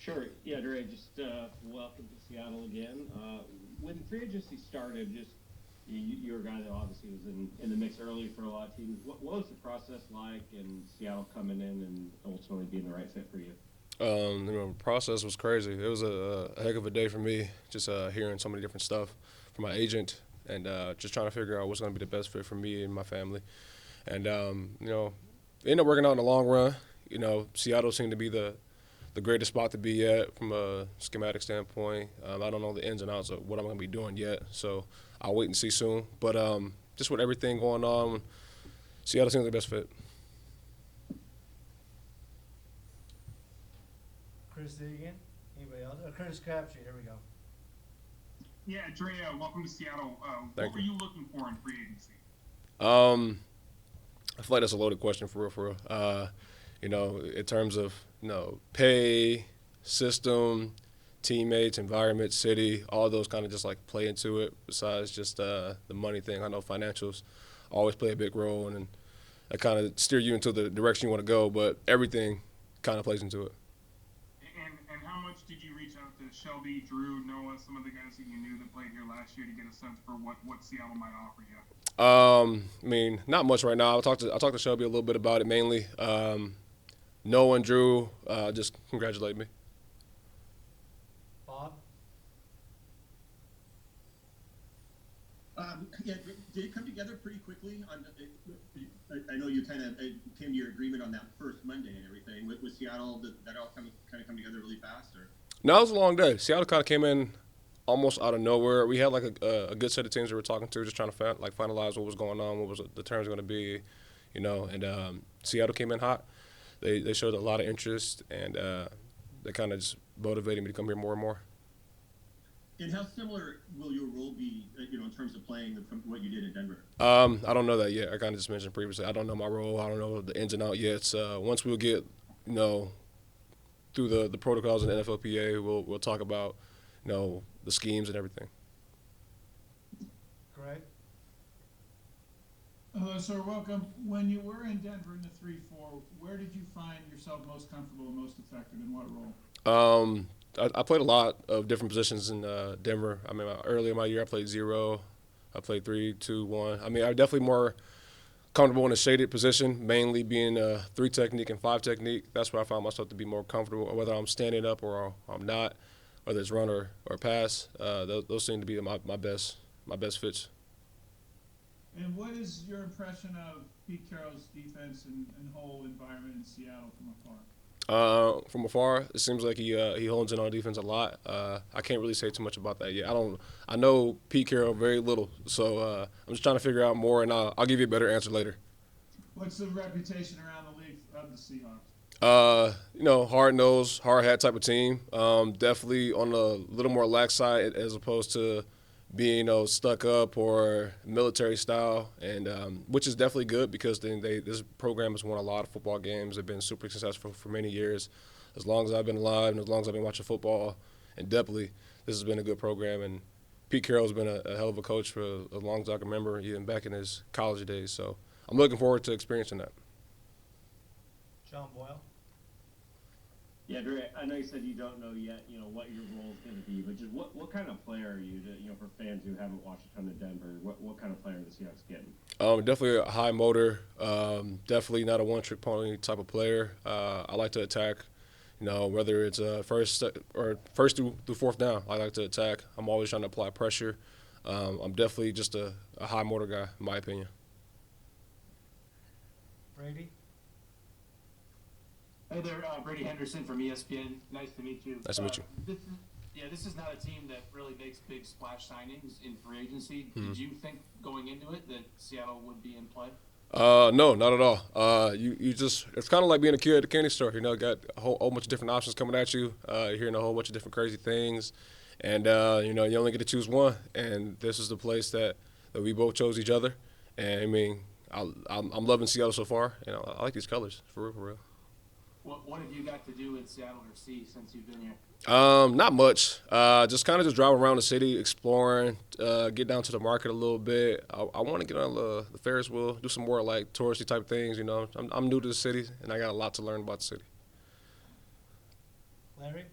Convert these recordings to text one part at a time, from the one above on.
Sure. Yeah, Dre, just welcome to Seattle again. When free agency started, just you're a guy that obviously was in the mix early for a lot of teams. What was the process like in Seattle coming in and ultimately being the right fit for you? Process was crazy. It was a heck of a day for me, just hearing so many different stuff from my agent and just trying to figure out what's going to be the best fit for me and my family. And it ended up working out in the long run. Seattle seemed to be the greatest spot to be at from a schematic standpoint. I don't know the ins and outs of what I'm going to be doing yet, so I'll wait and see soon. But just with everything going on, Seattle seems like the best fit. Chris Deegan. Anybody else? Curtis Crabtree. Here we go. Yeah, Dre, welcome to Seattle. What Thank were you. you looking for in free agency? Um, I feel like that's a loaded question for real, for real. In terms of pay, system, teammates, environment, city, all those kind of just like play into it. Besides just the money thing, I know financials always play a big role and that kind of steer you into the direction you want to go. But everything kind of plays into it. And how much did you reach out to Shelby, Drew, Noah, some of the guys that you knew that played here last year to get a sense for what Seattle might offer you? Not much right now. I talked to Shelby a little bit about it mainly. Noah and Drew just congratulate me. Bob. Yeah, did it come together pretty quickly? I know you kind of came to your agreement on that first Monday and everything. With Seattle, did that all kind of come together really fast? Or No, it was a long day. Seattle kind of came in almost out of nowhere. We had like a good set of teams we were talking to, just trying to finalize what was going on, what was the terms going to be, And Seattle came in hot. They showed a lot of interest, and they kind of just motivated me to come here more and more. and how similar will your role be, in terms of playing from what you did in Denver? I don't know that yet. I kind of just mentioned previously. I don't know my role. I don't know the ins and outs yet. Once we'll get, you know, through the protocols in the NFLPA, we'll talk about, the schemes and everything. Greg. Hello, sir. Welcome. When you were in Denver in the 3-4, where did you find yourself most comfortable and most effective in what role? I played a lot of different positions in Denver. I mean, early in my year, I played zero. I played 3-2-1. I mean, I'm definitely more comfortable in a shaded position, mainly being a 3 technique and 5 technique. That's where I found myself to be more comfortable, whether I'm standing up or I'm not, whether it's run or pass. Those seem to be my best fits. And what is your impression of Pete Carroll's defense and whole environment in Seattle from afar? From afar, it seems like he hones in on defense a lot. I can't really say too much about that yet. I know Pete Carroll very little, so I'm just trying to figure out more, and I'll give you a better answer later. What's the reputation around the league of the Seahawks? Hard nosed, hard hat type of team. Definitely on a little more lax side as opposed to being stuck up or military style, and which is definitely good because this program has won a lot of football games. They've been super successful for many years, as long as I've been alive and as long as I've been watching football. And definitely, this has been a good program. And Pete Carroll's been a hell of a coach for as long as I can remember, even back in his college days. So I'm looking forward to experiencing that. John Boyle. Yeah, Dre, I know you said you don't know yet, what your role is going to be, but just what kind of player are you, for fans who haven't watched a ton of Denver, what kind of player are the Seahawks getting? Definitely a high motor. Definitely not a one-trick pony type of player. I like to attack. Whether it's first through fourth down, I like to attack. I'm always trying to apply pressure. I'm definitely just a high motor guy, in my opinion. Brady. Hey there, Brady Henderson from ESPN. Nice to meet you. Nice to meet you. This is not a team that really makes big splash signings in free agency. Mm-hmm. Did you think going into it that Seattle would be in play? No, not at all. You just it's kind of like being a kid at the candy store. Got a whole bunch of different options coming at you. You're hearing a whole bunch of different crazy things, and you only get to choose one. And this is the place that we both chose each other. And I mean, I'm loving Seattle so far. I like these colors for real, for real. What have you got to do in Seattle or see since you've been here? Not much. Just kind of just driving around the city, exploring, get down to the market a little bit. I want to get on the Ferris wheel, do some more like touristy type things. I'm new to the city, and I got a lot to learn about the city. Larry.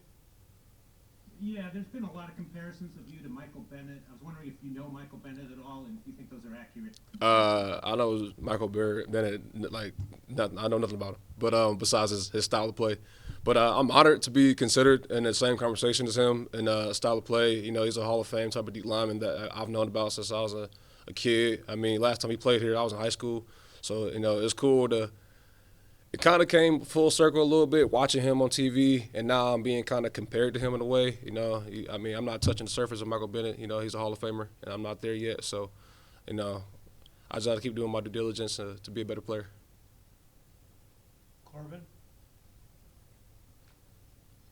Yeah, there's been a lot of comparisons of you to Michael Bennett. I was wondering if you know Michael Bennett at all, and if you think those are accurate. I know Michael Bennett, like, nothing, I know nothing about him, but besides his style of play. But I'm honored to be considered in the same conversation as him in style of play. You know, he's a Hall of Fame type of deep lineman that I've known about since I was a kid. I mean, last time he played here, I was in high school. So, you know, it's cool to – it kind of came full circle a little bit watching him on TV, and now I'm being kind of compared to him in a way. You know, I mean, I'm not touching the surface of Michael Bennett. You know, he's a Hall of Famer, and I'm not there yet. So, you know, I just got to keep doing my due diligence to be a better player. Corbin?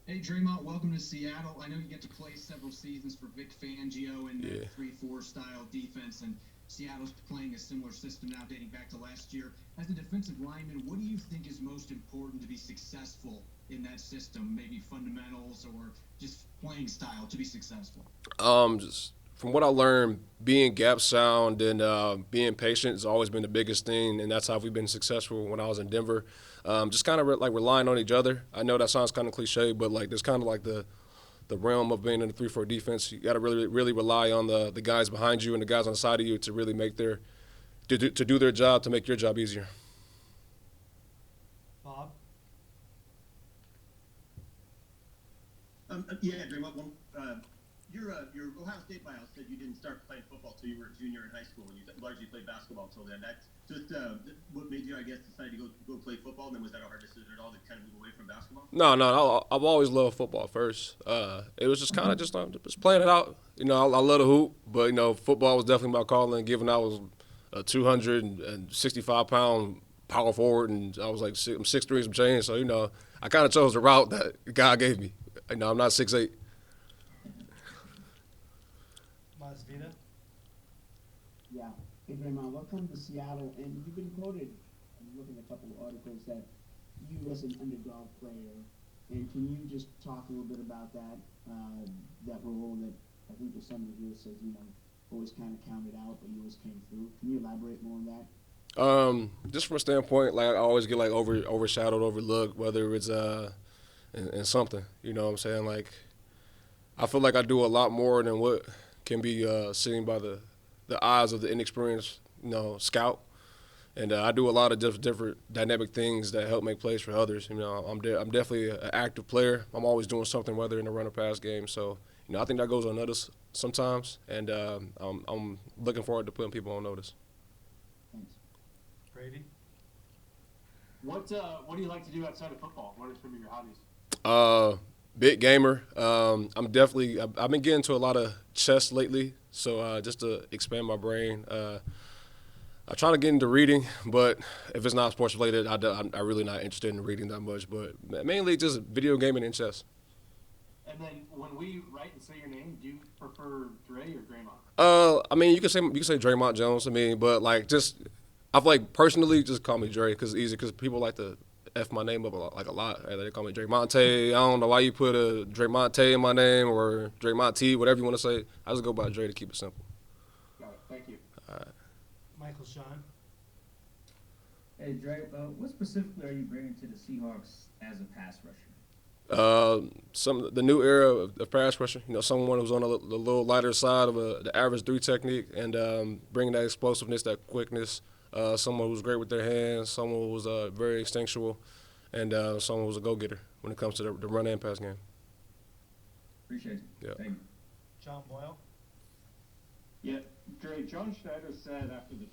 Hey, Dre'Mont, welcome to Seattle. I know you get to play several seasons for Vic Fangio in the 3-4 style defense, and Seattle's playing a similar system now dating back to last year. As a defensive lineman, what do you think is most important to be successful in that system? Maybe fundamentals or just playing style to be successful? Just from what I learned, being gap sound and being patient has always been the biggest thing, and that's how we've been successful when I was in Denver. Just kind of like relying on each other. I know that sounds kind of cliche, but like there's kind of like the realm of being in a 3-4 defense. You got to really rely on the guys behind you and the guys on the side of you to really make to do their job, to make your job easier. Bob? Yeah, Dre'Mont, your Ohio State bio said you didn't start playing football till you were a junior in high school, and you largely played basketball till then. That's just what made you, I guess, decide to go play football. And then was that a hard decision at all to kind of move away from basketball? No, I've always loved football first. It was just kind of just playing it out. You know, I love to hoop, but, you know, football was definitely my calling, given I was a 265-pound power forward, and I was like I'm 6'3" some change. So, you know, I kind of chose the route that God gave me. You know, I'm not 6'8". Masvidal? Yeah. Hey, Dre'Mont, welcome to Seattle. And you've been quoted, I'm looking at a couple of articles, that you as an underdog player. And can you just talk a little bit about that, that role that I think there's somebody here that says, you know, always kind of counted out, but you always came through. Can you elaborate more on that? Just from a standpoint, like I always get like overshadowed, overlooked, whether it's in something. You know what I'm saying? Like I feel like I do a lot more than what can be seen by the eyes of the inexperienced, you know, scout. And I do a lot of different dynamic things that help make plays for others. You know, I'm definitely an active player. I'm always doing something, whether in the run or pass game. So, you know, I think that goes unnoticed sometimes, and I'm looking forward to putting people on notice. Thanks. Brady? What do you like to do outside of football? What are some of your hobbies? Big gamer. I've been getting to a lot of chess lately, so just to expand my brain. I try to get into reading, but if it's not sports related, I'm really not interested in reading that much. But mainly just video gaming and chess. And then when we write and say your name, do you prefer Dre or Dre'Mont? I mean, you can say Dre'Mont Jones. I mean, but like I feel like personally, just call me Dre because it's easy. Because people like to F my name up a lot. They call me Dre'Monte. I don't know why you put a Dre'Monte in my name or Dre'Monte, whatever you want to say. I just go by Dre to keep it simple. Got it. Thank you. All right. Michael Sean? Hey, Dre, what specifically are you bringing to the Seahawks as a pass rusher? The new era of pass rushing. You know, someone who's on the little lighter side of the average 3 technique, and bringing that explosiveness, that quickness. Someone who's great with their hands, someone who's very instinctual, and someone who's a go-getter when it comes to the run and pass game. Appreciate it. Yeah. Thank you. John Boyle? Yeah, Dre, John Schneider said after the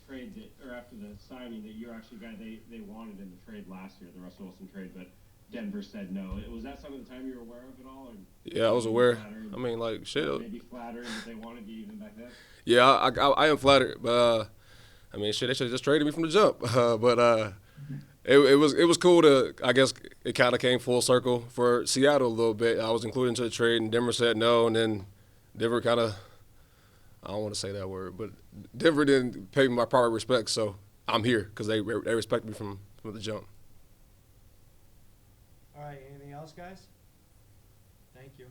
signing that you're actually a guy they wanted in the trade last year, the Russell Wilson trade, but Denver said no. Was that something at the time you were aware of at all? Or yeah, I was aware. I mean, like, shit. Maybe flattered that they wanted you even back then? Yeah, I am flattered, but I mean, shit, they should have just traded me from the jump. It was cool to, I guess it kind of came full circle for Seattle a little bit. I was included into the trade, and Denver said no, and then Denver kind of, I don't want to say that word, but Denver didn't pay me my proper respect, so I'm here because they respect me from the jump. All right, anything else, guys? Thank you.